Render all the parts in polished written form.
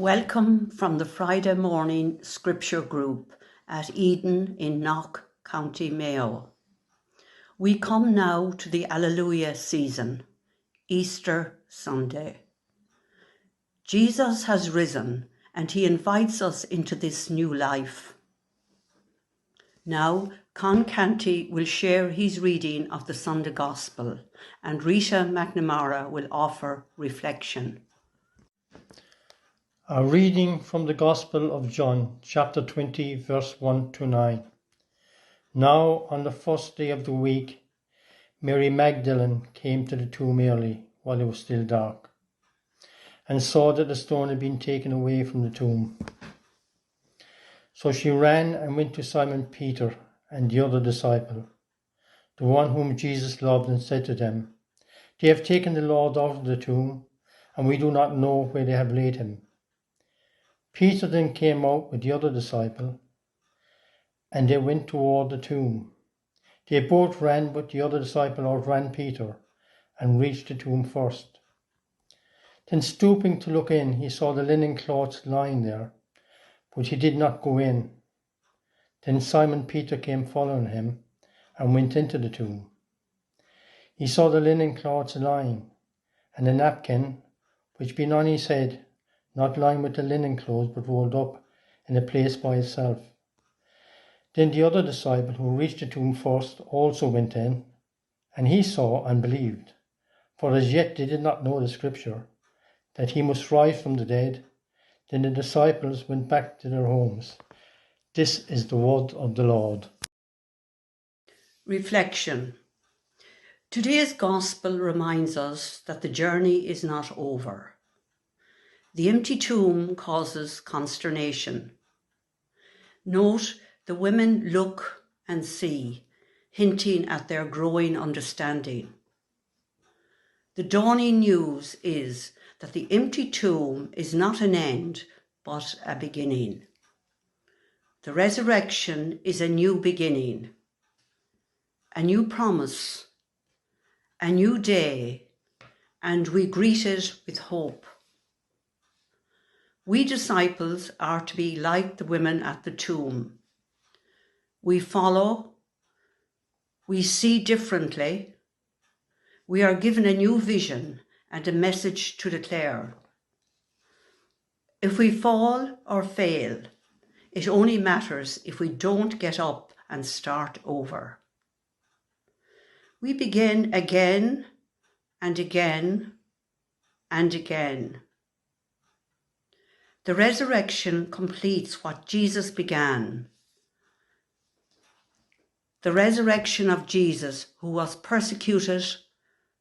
Welcome from the Friday morning scripture group at Eden in Knock, County Mayo. We come now to the Alleluia season, Easter Sunday. Jesus has risen and he invites us into this new life. Now, Canty will share his reading of the Sunday Gospel and Rita McNamara will offer reflection. A reading from the Gospel of John, chapter 20, verse 1 to 9. Now, on the first day of the week, Mary Magdalene came to the tomb early, while it was still dark, and saw that the stone had been taken away from the tomb. So she ran and went to Simon Peter and the other disciple, the one whom Jesus loved, and said to them, "They have taken the Lord out of the tomb, and we do not know where they have laid him." Peter then came out with the other disciple, and they went toward the tomb. They both ran, but the other disciple outran Peter and reached the tomb first. Then stooping to look in, he saw the linen cloths lying there, but he did not go in. Then Simon Peter came following him and went into the tomb. He saw the linen cloths lying, and a napkin which been on his head, not lying with the linen clothes, but rolled up in a place by itself. Then the other disciple, who reached the tomb first, also went in, and he saw and believed, for as yet they did not know the scripture, that he must rise from the dead. Then the disciples went back to their homes. This is the word of the Lord. Reflection. Today's Gospel reminds us that the journey is not over. The empty tomb causes consternation. Note the women look and see, hinting at their growing understanding. The dawning news is that the empty tomb is not an end, but a beginning. The resurrection is a new beginning, a new promise, a new day, and we greet it with hope. We disciples are to be like the women at the tomb. We follow, we see differently, we are given a new vision and a message to declare. If we fall or fail, it only matters if we don't get up and start over. We begin again and again and again. The resurrection completes what Jesus began. The resurrection of Jesus, who was persecuted,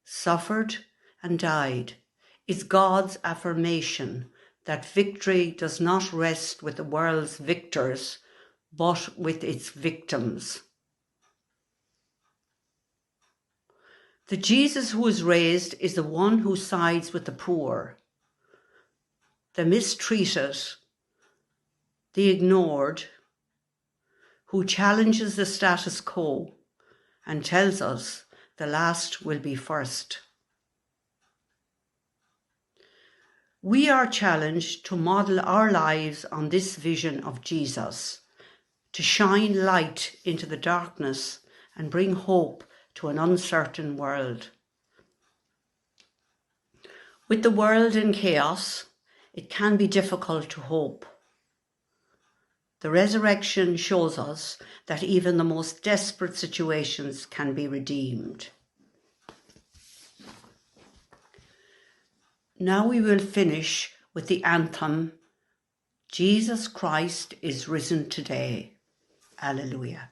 suffered, and died, is God's affirmation that victory does not rest with the world's victors, but with its victims. The Jesus who is raised is the one who sides with the poor, the mistreated, the ignored, who challenges the status quo and tells us the last will be first. We are challenged to model our lives on this vision of Jesus, to shine light into the darkness and bring hope to an uncertain world. With the world in chaos, it can be difficult to hope. The resurrection shows us that even the most desperate situations can be redeemed. Now we will finish with the anthem, Jesus Christ is risen today. Alleluia.